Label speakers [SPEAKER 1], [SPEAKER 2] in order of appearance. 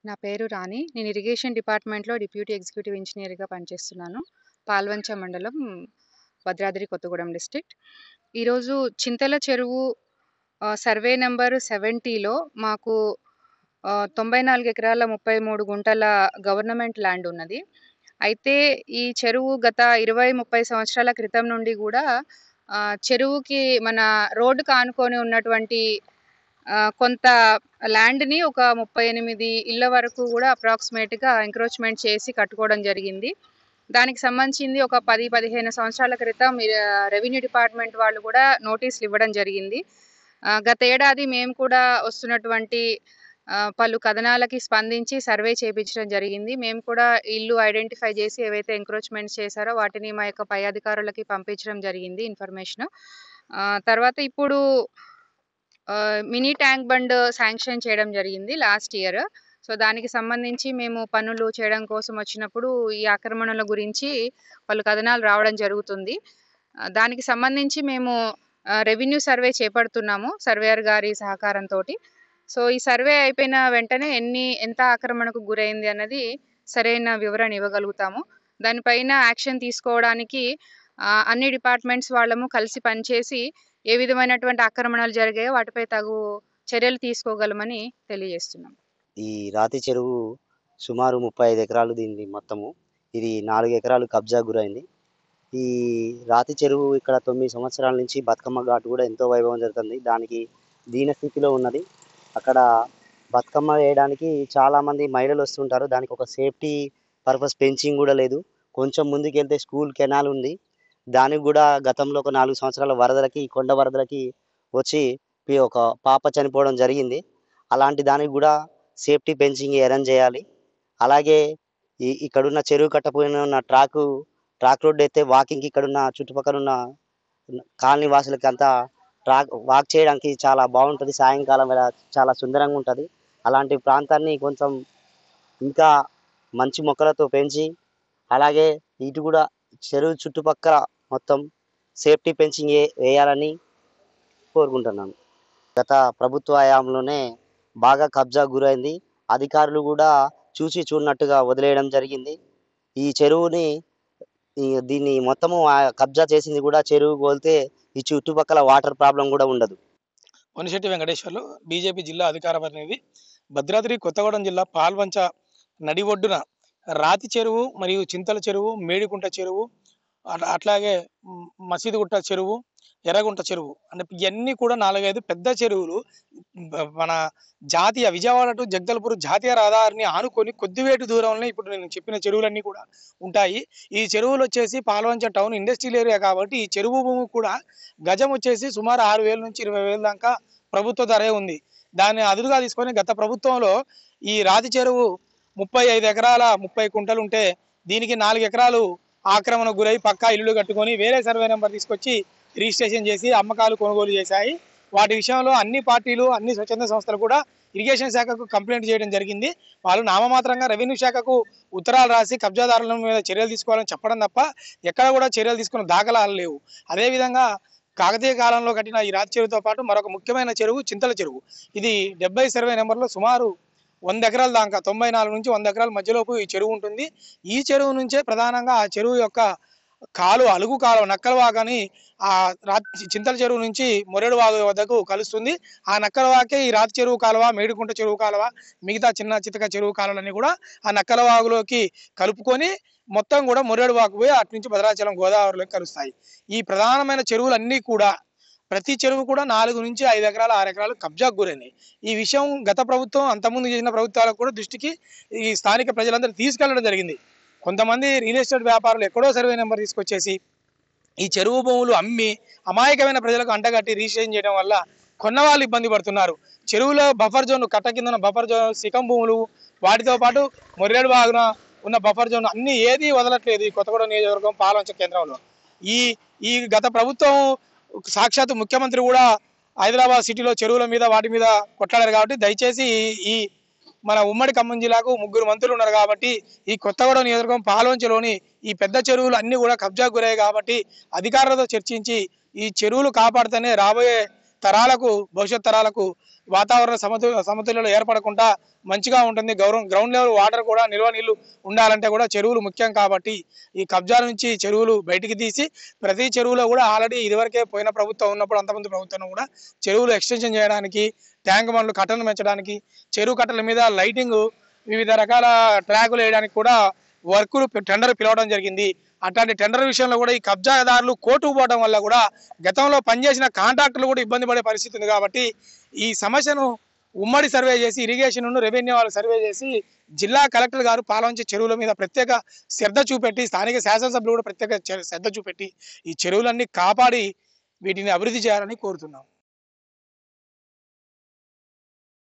[SPEAKER 1] నా పేరు రాణి. నేను ఇరిగేషన్ డిపార్ట్మెంట్‌లో డిప్యూటీ ఎగ్జిక్యూటివ్ ఇంజినీర్‌గా పనిచేస్తున్నాను. పాల్వంచ మండలం, భద్రాద్రి కొత్తగూడెం డిస్ట్రిక్ట్. ఈరోజు చింతల చెరువు సర్వే నంబర్ 70లో మాకు 94 ఎకరాల 33 గుంటల గవర్నమెంట్ ల్యాండ్ ఉన్నది. అయితే ఈ చెరువు గత 20, 30 సంవత్సరాల క్రితం నుండి గూడా చెరువుకి మన రోడ్డుకి ఆనుకొని ఉన్నటువంటి కొంత ల్యాండ్‌ని ఒక 38 ఇళ్ల వరకు గూడా అప్రాక్సిమేట్‌గా ఎంక్రోచ్‌మెంట్ చేసి కట్టుకోవడం జరిగింది. దానికి సంబంధించింది ఒక 10, 15 సంవత్సరాల క్రితం రెవెన్యూ డిపార్ట్‌మెంట్ వాళ్ళు గూడా నోటీసులు ఇవ్వడం జరిగింది. గత ఏడాది మేము కూడా వస్తున్నటువంటి పలు కథనాలకి స్పందించి సర్వే చేపించడం జరిగింది. మేము కూడా ఇల్లు ఐడెంటిఫై చేసి ఏవైతే ఎంక్రోచ్‌మెంట్స్ చేశారో వాటిని మా యొక్క పై అధికారులకి పంపించడం జరిగింది ఇన్ఫర్మేషన్. తర్వాత ఇప్పుడు మినీ ట్యాంక్ బండ్ శాంక్షన్ చేయడం జరిగింది లాస్ట్ ఇయర్. సో, దానికి సంబంధించి మేము పనులు చేయడం కోసం వచ్చినప్పుడు ఈ ఆక్రమణల గురించి పలు కథనాలు రావడం జరుగుతుంది. దానికి సంబంధించి మేము రెవెన్యూ సర్వే చేపడుతున్నాము సర్వేయర్ గారి సహకారంతోటి. సో, ఈ సర్వే అయిపోయిన వెంటనే ఎంత ఆక్రమణకు గురైంది అన్నది సరైన వివరణ ఇవ్వగలుగుతాము. దానిపైన యాక్షన్ తీసుకోవడానికి అన్ని డిపార్ట్మెంట్స్ వాళ్ళము కలిసి పనిచేసి ఏ విధమైనటువంటి ఆక్రమణలు జరిగాయో వాటిపై తగు చర్యలు తీసుకోగలమని తెలియజేస్తున్నాం.
[SPEAKER 2] ఈ రాతి చెరువు సుమారు 35 ఎకరాలు దీనిది మొత్తము. ఇది 4 ఎకరాలు కబ్జా గురైంది. ఈ రాతి చెరువు ఇక్కడ 9 సంవత్సరాల నుంచి బతుకమ్మ ఘాట్ కూడా ఎంతో వైభవం జరుగుతుంది. దానికి దీనస్థితిలో ఉన్నది. అక్కడ బతుకమ్మ వేయడానికి చాలామంది మహిళలు వస్తుంటారు. దానికి ఒక సేఫ్టీ పర్పస్ ఫెన్సింగ్ కూడా లేదు. కొంచెం ముందుకెళ్తే స్కూల్ కెనాల్ ఉంది. దానికి కూడా గతంలో ఒక 4 సంవత్సరాల వరదలకి, కొండ వరదలకి వచ్చి ఒక పాప చనిపోవడం జరిగింది. అలాంటి దానికి కూడా సేఫ్టీ ఫెన్సింగ్ అరేంజ్ చేయాలి. అలాగే ఇక్కడున్న చెరువు కట్ట పైన ఉన్న ట్రాక్ రోడ్ అయితే వాకింగ్‌కి ఇక్కడున్న చుట్టుపక్కల ఉన్న కాలనీ వాసులకి అంతా వాక్ చేయడానికి చాలా బాగుంటది. సాయంకాలం వేళ చాలా సుందరంగా ఉంటది. అలాంటి ప్రాంతాన్ని కొంచెం ఇంకా మంచి మొక్కలతో పెంచి, అలాగే ఇటు కూడా చెరువు చుట్టుపక్కల మొత్తం సేఫ్టీ ఫెన్సింగ్ వేయాలని కోరుకుంటున్నాను. గత ప్రభుత్వ హయాంలోనే బాగా కబ్జా గురైంది. అధికారులు కూడా చూసి చూడనట్టుగా వదిలేయడం జరిగింది. ఈ చెరువుని దీన్ని మొత్తము కబ్జా చేసింది కూడా చెరువుకు వదిలితే ఈ చుట్టుపక్కల వాటర్ ప్రాబ్లం కూడా ఉండదు.
[SPEAKER 3] వనిశెట్టి వెంకటేశ్వర్లు, బీజేపీ జిల్లా అధికార ప్రతినిధి. భద్రాద్రి కొత్తగూడెం జిల్లా పాల్వంచ నడి ఒడ్డున రాతి చెరువు మరియు చింతల చెరువు, మేడికుంట చెరువు, అట్లాగే మసీదుగుట్ట చెరువు, ఎర్రగుంట చెరువు అంటే ఇవన్నీ కూడా 4, 5 పెద్ద చెరువులు మన విజయవాడ టు జగదల్పూర్ జాతీయ రహదారిని ఆనుకొని కొద్దివేటు దూరంలో ఇప్పుడు నేను చెప్పిన చెరువులన్నీ కూడా ఉంటాయి. ఈ చెరువులు వచ్చేసి పాల్వంచ టౌన్ ఇండస్ట్రియల్ ఏరియా కాబట్టి ఈ చెరువు భూమి కూడా గజం వచ్చేసి సుమారు 6,000 నుంచి 20,000 దాకా ప్రభుత్వ ధరే ఉంది. దాన్ని అదునుగా తీసుకొని గత ప్రభుత్వంలో ఈ రాతి చెరువు 35 ఎకరాల 30 కుంటలు ఉంటే దీనికి 4 ఎకరాలు ఆక్రమణ గురై పక్కా ఇల్లులు కట్టుకొని వేరే సర్వే నెంబర్ తీసుకొచ్చి రిజిస్ట్రేషన్ చేసి అమ్మకాలు కొనుగోలు చేశాయి. వాటి విషయంలో అన్ని పార్టీలు, అన్ని స్వచ్ఛంద సంస్థలు కూడా ఇరిగేషన్ శాఖకు కంప్లైంట్ చేయడం జరిగింది. వాళ్ళు నామమాత్రంగా రెవెన్యూ శాఖకు ఉత్తరాలు రాసి కబ్జాదారుల మీద చర్యలు తీసుకోవాలని చెప్పడం తప్ప ఎక్కడ కూడా చర్యలు తీసుకున్న దాఖలాలు లేవు. అదేవిధంగా కాకతీయ కాలంలో కట్టిన ఈ రాతి చెరువుతో పాటు మరొక ముఖ్యమైన చెరువు చింతల చెరువు. ఇది 70 సర్వే నెంబర్లో సుమారు 100 ఎకరాల దాకా 94 నుంచి 100 ఎకరాల మధ్యలోపు ఈ చెరువు ఉంటుంది. ఈ చెరువు నుంచే ప్రధానంగా ఆ చెరువు యొక్క అలుగు కాలువ నక్కలవాగని చింతల చెరువు నుంచి మొరేడు వాగు వద్దకు కలుస్తుంది. ఆ నక్కలవాకే ఈ రాతి చెరువు కాలువ, మేడికుంట చెరువు కాలువ, మిగతా చిన్న చితక చెరువు కాలువలన్నీ కూడా ఆ నక్కలవాగులోకి కలుపుకొని మొత్తం కూడా మొరేడు వాగు పోయి అటు నుంచి భద్రాచలం గోదావరిలోకి కలుస్తాయి. ఈ ప్రధానమైన చెరువులన్నీ కూడా ప్రతి చెరువు కూడా 4 నుంచి 5 ఎకరాలు 6 ఎకరాలు కబ్జాకు గురైనాయి. ఈ విషయం గత ప్రభుత్వం అంతకుముందు చేసిన ప్రభుత్వాలకు కూడా దృష్టికి ఈ స్థానిక ప్రజలందరూ తీసుకెళ్లడం జరిగింది. కొంతమంది రియల్ ఎస్టేట్ వ్యాపారులు ఎక్కడో సర్వే నెంబర్ తీసుకొచ్చేసి ఈ చెరువు భూములు అమ్మి అమాయకమైన ప్రజలకు అంటగట్టి రిజిస్ట్రేషన్ చేయడం వల్ల కొన్నవాళ్ళు ఇబ్బంది పడుతున్నారు. చెరువులో బఫర్ జోన్, కట్ట కింద బఫర్ జోన్, సికం భూములు, వాటితో పాటు మొర్రేడు బాగున ఉన్న బఫర్ జోన్ అన్ని ఏది వదలట్లేదు ఈ కొత్తగూడెం నియోజకవర్గం పాల్వంచ కేంద్రంలో. ఈ గత ప్రభుత్వం సాక్షాత్ ముఖ్యమంత్రి కూడా హైదరాబాద్ సిటీలో చెరువుల మీద వాటి మీద కొట్లాడారు కాబట్టి దయచేసి ఈ మన ఉమ్మడి ఖమ్మం జిల్లాకు 3 మంత్రులు ఉన్నారు కాబట్టి ఈ కొత్తగూడెం నియోజకవర్గం పాల్వంచలోని ఈ పెద్ద చెరువులు అన్ని కూడా కబ్జాకు గురయ్యాయి కాబట్టి అధికారులతో చర్చించి ఈ చెరువులు కాపాడుతూనే రాబోయే భవిష్యత్ తరాలకు వాతావరణ సమతుల్యత ఏర్పడకుండా మంచిగా ఉంటుంది. గ్రౌండ్ లెవెల్ వాటర్ కూడా నిల్వ నీళ్లు ఉండాలంటే కూడా చెరువులు ముఖ్యం. కాబట్టి ఈ కబ్జాల నుంచి చెరువులు బయటికి తీసి ప్రతి చెరువులో కూడా ఆల్రెడీ ఇదివరకే పోయిన ప్రభుత్వం ఉన్నప్పుడు అంతమంది ప్రభుత్వం కూడా చెరువులు ఎక్స్టెన్షన్ చేయడానికి, ట్యాంక్ బండ్లు కట్టలు పెంచడానికి, చెరువు కట్టల మీద లైటింగ్, వివిధ రకాల ట్రాకులు వేయడానికి కూడా వర్కులు టెండర్ పిలవడం జరిగింది. అట్లాంటి టెండర్ విషయంలో కూడా ఈ కబ్జాదారులు కోర్టుకు పోవడం వల్ల కూడా గతంలో పనిచేసిన కాంట్రాక్టర్లు కూడా ఇబ్బంది పడే పరిస్థితి ఉంది. కాబట్టి ఈ సమస్యను ఉమ్మడి సర్వే చేసి, ఇరిగేషన్ రెవెన్యూ వాళ్ళు సర్వే చేసి, జిల్లా కలెక్టర్ గారు పాల్వంచ చెరువుల మీద ప్రత్యేక శ్రద్ధ చూపెట్టి, స్థానిక శాసనసభ్యులు కూడా ప్రత్యేక శ్రద్ధ చూపెట్టి ఈ చెరువులన్నీ కాపాడి వీటిని అభివృద్ధి చేయాలని కోరుతున్నాం.